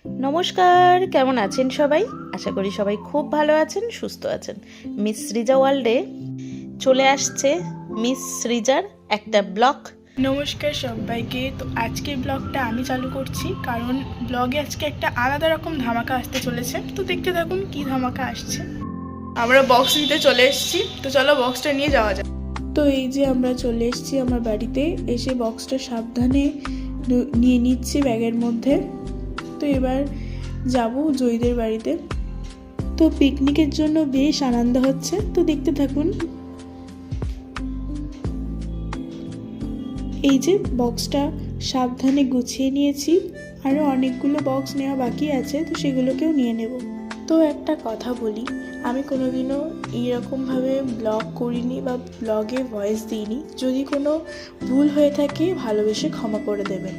নমস্কার, কেমন আছেন সবাই? আশা করি সবাই খুব ভালো আছেন, সুস্থ আছেন। মিস সৃজা ওয়ার্ল্ডে চলে আসছে মিস সৃজার একটা ব্লগ। নমস্কার সবাইকে। তো আজকের ব্লগটা আমি চালু করছি, কারণ ব্লগে আজকে একটা আলাদা রকম ধামাকা আসতে চলেছে। তো দেখতে থাকুন কি ধামাকা আসছে। আমরা বক্স নিতে চলে এসেছি, তো চলো বক্সটা নিয়ে যাওয়া যাক। তো এই যে আমরা চলে এসেছি আমার বাড়িতে, এসে বক্সটা সাবধানে নিয়ে নিচ্ছি ব্যাগের মধ্যে। তো এবার যাব জয়ীদের বাড়িতে। তো পিকনিকের জন্য বেশ আনন্দ হচ্ছে, তো দেখতে থাকুন। এই যে বক্সটা সাবধানে গুছিয়ে নিয়েছি, আরও অনেকগুলো বক্স নেওয়া বাকি আছে, তো সেগুলোকেও নিয়ে নেব। তো একটা কথা বলি, আমি কোনোদিনও এইরকমভাবে ব্লগ করিনি বা ব্লগে ভয়েস দিইনি। যদি কোনো ভুল হয়ে থাকে ভালোবেসে ক্ষমা করে দেবেন।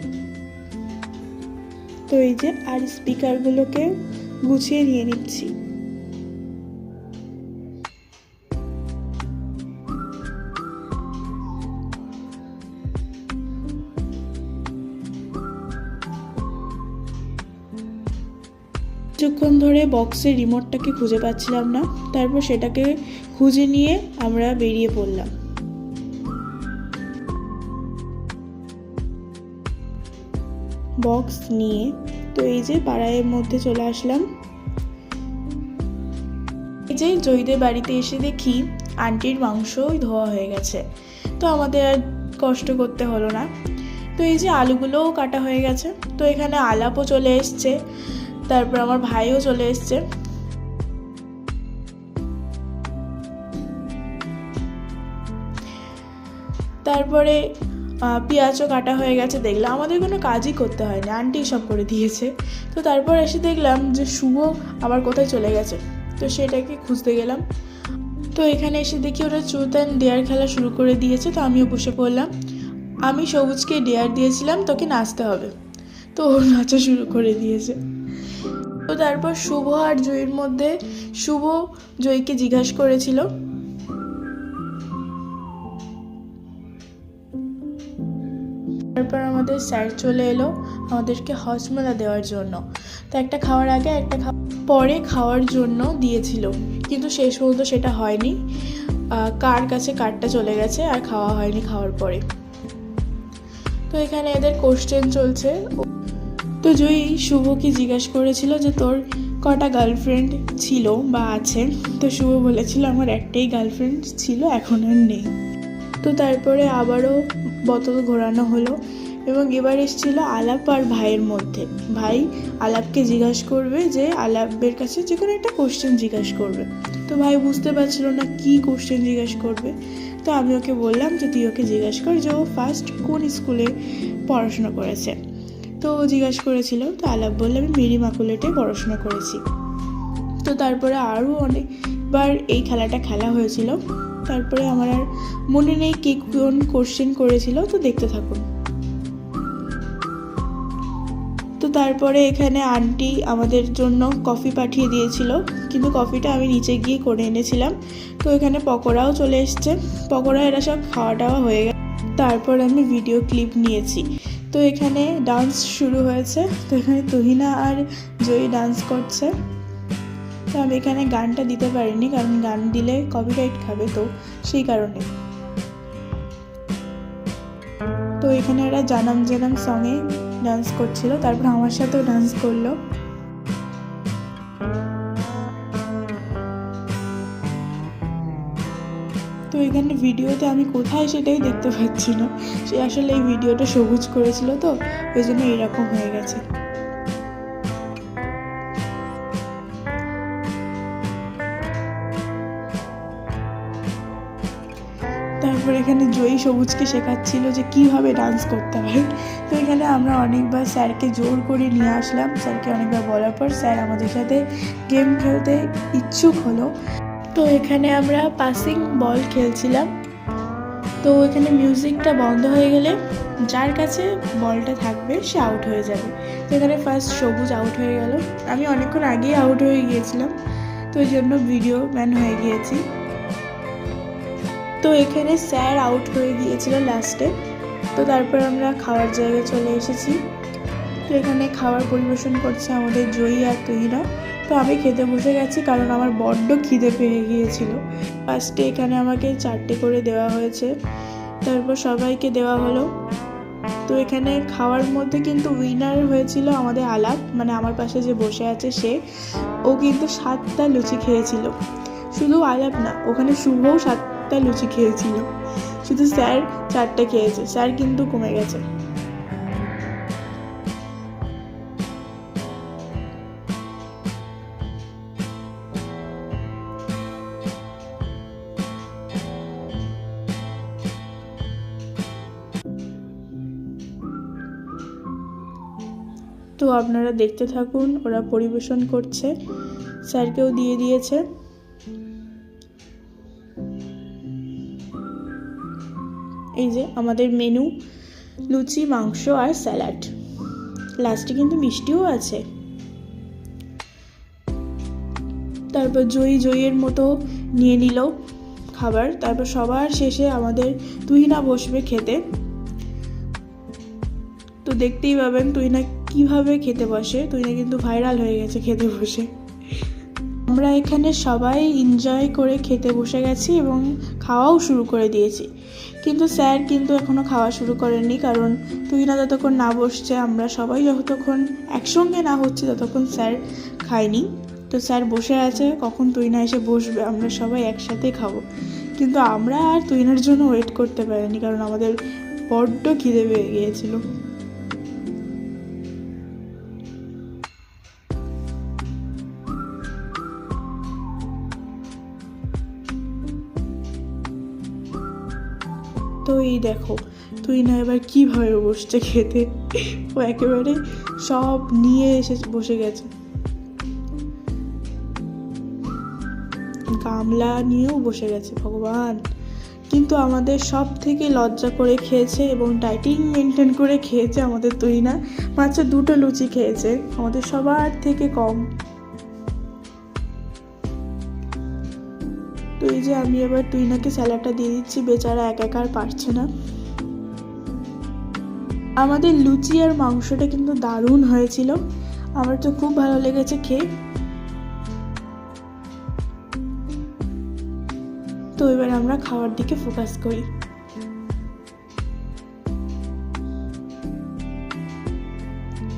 তো এই যে আর স্পিকারগুলোকে গুছিয়ে নিয়ে নিচ্ছি। কিছুক্ষণ ধরে বক্সের রিমোটটাকে খুঁজে পাচ্ছিলাম না, তারপর সেটাকে খুঁজে নিয়ে আমরা বেরিয়ে পড়লাম। বক্স নিয়ে তো এই যে পাড়ার মধ্যে চলে আসলাম। এই যে জয়ীদের বাড়িতে এসে দেখি আন্টির মাংসই ধোয়া হয়ে গেছে, তো আমাদের আর কষ্ট করতে হলো না। তো এই যে আলুগুলোও কাটা হয়ে গেছে, তো এখানে আলাপও চলে এসছে, তারপর আমার ভাইও চলে এসছে। তারপরে পেঁয়াজও কাটা হয়ে গেছে। দেখলাম আমাদের কোনো কাজই করতে হয়নি, আন্টি সব করে দিয়েছে। তো তারপর এসে দেখলাম যে শুভ আবার কোথায় চলে গেছে, তো সেটাকে খুঁজতে গেলাম। তো এখানে এসে দেখি ওরা ট্রুথ অ্যান্ড ডেয়ার খেলা শুরু করে দিয়েছে, তো আমিও বসে পড়লাম। আমি সবুজকে ডেয়ার দিয়েছিলাম তোকে নাচতে হবে, তো ও নাচা শুরু করে দিয়েছে। তো তারপর শুভ আর জয়ীর মধ্যে শুভ জয়ীকে জিজ্ঞাসা করেছিল। তারপর আমাদের স্যার চলে এলো আমাদেরকে হজমোলা দেওয়ার জন্য। তো একটা খাওয়ার আগে একটা পরে খাওয়ার জন্য দিয়েছিল, কিন্তু শেষ পর্যন্ত সেটা হয়নি। কার কাছে কার্ডটা চলে গেছে আর খাওয়া হয়নি খাওয়ার পরে। তো এখানে এদের কোশ্চেন চলছে। তো জয়ী শুভকে জিজ্ঞাসা করেছিল যে তোর কটা গার্লফ্রেন্ড ছিল বা আছে। তো শুভ বলেছিল আমার একটাই গার্লফ্রেন্ড ছিল, এখন আর নেই। তো তারপরে আবারও বোতল ঘোরানো হলো, এবং এবার এসেছিল আলাপ আর ভাইয়ের মধ্যে। ভাই আলাপকে জিজ্ঞাসা করবে যে আলাপের কাছে যে কোনো একটা কোশ্চেন জিজ্ঞাসা করবে। তো ভাই বুঝতে পারছিল না কি কোশ্চেন জিজ্ঞাসা করবে। তো আমি ওকে বললাম যে তুই ওকে জিজ্ঞাসা কর যে ও ফার্স্ট কোন স্কুলে পড়াশোনা করেছে। তো ও জিজ্ঞাসা করেছিল, তো আলাপ বললে আমি মেরি মাকুলেটে পড়াশোনা করেছি। তো তারপরে আরও অনেকবার এই খেলাটা খেলা হয়েছিল। তারপরে আমার আর মনে নেই কে কোন কোশ্চেন করেছিল, তো দেখতে থাকুন। তো তারপরে এখানে আন্টি আমাদের জন্য কফি পাঠিয়ে দিয়েছিল, কিন্তু কফিটা আমি নিচে গিয়ে করে এনেছিলাম। তো এখানে পকোড়াও চলে এসছে, পকোড়া এরা সব খাওয়া টাওয়া হয়ে গেছে। তারপর আমি ভিডিও ক্লিপ নিয়েছি। তো এখানে ডান্স শুরু হয়েছে, তো এখানে তুহিনা আর জয়ী ডান্স করছে। তো আমি এখানে গানটা দিতে পারিনি, কারণ গান দিলে কপিরাইট খাবে, তো সেই কারণে। তো এখানে ওরা জানাম জানাম সঙ্গে ডান্স করছিল, তারপর আমার সাথেও ডান্স করলো। তো এখানে ভিডিওতে আমি কোথায় সেটাই দেখতে পাচ্ছি না, সে আসলে এই ভিডিওটা সবুজ করেছিল, তো ওই জন্য এইরকম হয়ে গেছে। তারপর এখানে জয়ী সবুজকে শেখাচ্ছিল যে কীভাবে ডান্স করতে হয়। তো এখানে আমরা অনেকবার স্যারকে জোর করে নিয়ে আসলাম, স্যারকে অনেকবার বলার পর স্যার আমাদের সাথে গেম খেলতে ইচ্ছুক হলো। তো এখানে আমরা পাসিং বল খেলছিলাম। তো এখানে মিউজিকটা বন্ধ হয়ে গেলে যার কাছে বলটা থাকবে সে আউট হয়ে যাবে। তো এখানে ফার্স্ট সবুজ আউট হয়ে গেল, আমি অনেকক্ষণ আগেই আউট হয়ে গিয়েছিলাম, তো ওই জন্য ভিডিও ম্যান হয়ে গিয়েছি। তো এখানে স্যার আউট হয়ে গিয়েছিল লাস্টে। তো তারপর আমরা খাওয়ার জায়গায় চলে এসেছি। তো এখানে খাবার পরিবেশন করছে আমাদের জয়ী আর তুহিনা। তো আমি খেতে বসে গেছি কারণ আমার বড্ড খিদে পেয়ে গিয়েছিল। ফার্স্টে এখানে আমাকে 4টে করে দেওয়া হয়েছে, তারপর সবাইকে দেওয়া হলো। তো এখানে খাওয়ার মধ্যে কিন্তু উইনার হয়েছিল আমাদের আলাপ, মানে আমার পাশে যে বসে আছে সে। ও কিন্তু 7টা লুচি খেয়েছিল। শুধু আলাপ না, ওখানে শুভও 7টা লুচি খেয়েছিল। শুধু স্যার 4টে খেয়েছে, স্যার কিন্তু কমে গেছে। তো আপনারা দেখতে থাকুন, ওরা পরিবেশন করছে। স্যারকেও দিয়ে দিয়েছে। এই যে আমাদের মেনু, লুচি, মাংস আর স্যালাড, লাস্টে কিন্তু মিষ্টিও আছে। তারপর জয়ীর মতো নিয়ে নিল খাবার। তারপর সবার শেষে আমাদের তুহিনা বসবে খেতে। তো দেখতেই পাবেন তুহিনা কিভাবে খেতে বসে। তুহিনা কিন্তু ভাইরাল হয়ে গেছে খেতে বসে। আমরা এখানে সবাই এনজয় করে খেতে বসে গেছি এবং খাওয়াও শুরু করে দিয়েছি। কিন্তু স্যার কিন্তু এখনও খাওয়া শুরু করেননি, কারণ তুহিনা যতক্ষণ না বসছে, আমরা সবাই যতক্ষণ একসঙ্গে না হচ্ছে ততক্ষণ স্যার খায়নি। তো স্যার বসে আছে, কখন তুহিনা এসে বসবে আমরা সবাই একসাথে খাবো। কিন্তু আমরা আর তুহিনার জন্য ওয়েট করতে পারিনি, কারণ আমাদের বড্ড খিদে পেয়ে গিয়েছিল। তো এই দেখো তুহিনা এবার কীভাবে বসছে খেতে। ও একেবারে সব নিয়ে এসে বসে গেছে, গামলা নিয়েও বসে গেছে। ভগবান! কিন্তু আমাদের সব থেকে লজ্জা করে খেয়েছে এবং ডায়েটিং মেনটেন করে খেয়েছে আমাদের তুহিনা। মাত্র 2টো লুচি খেয়েছে, আমাদের সবার থেকে কম। তো এই যে আমি এবার তুহিনাকে স্যালাডটা দিয়ে দিচ্ছি, বেচারা একা আর পারছে না। আমাদের লুচি আর মাংসটা কিন্তু দারুণ হয়েছিল, আমার তো খুব ভালো লেগেছে খেয়ে। তো এবার আমরা খাওয়ার দিকে ফোকাস করি।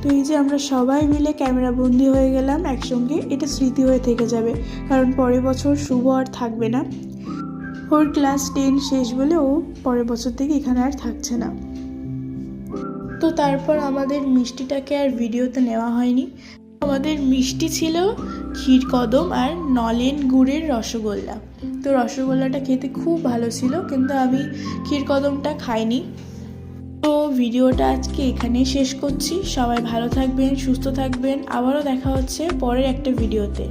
তো এই যে আমরা সবাই মিলে ক্যামেরা বন্দি হয়ে গেলাম একসঙ্গে, এটা স্মৃতি হয়ে থেকে যাবে, কারণ পরের বছর শুভ আর থাকবে না। ওর ক্লাস 10 শেষ বলে ও পরের বছর থেকে এখানে আর থাকছে না। তো তারপর আমাদের মিষ্টিটাকে আর ভিডিওতে নেওয়া হয়নি। আমাদের মিষ্টি ছিল ক্ষীর কদম আর নলেন গুড়ের রসগোল্লা। তো রসগোল্লাটা খেতে খুব ভালো ছিল, কিন্তু আমি ক্ষীর কদমটা খাইনি। তো ভিডিওটা আজকে এখানেই শেষ করছি। সবাই ভালো থাকবেন, সুস্থ থাকবেন। আবারও দেখা হচ্ছে পরের একটা ভিডিওতে।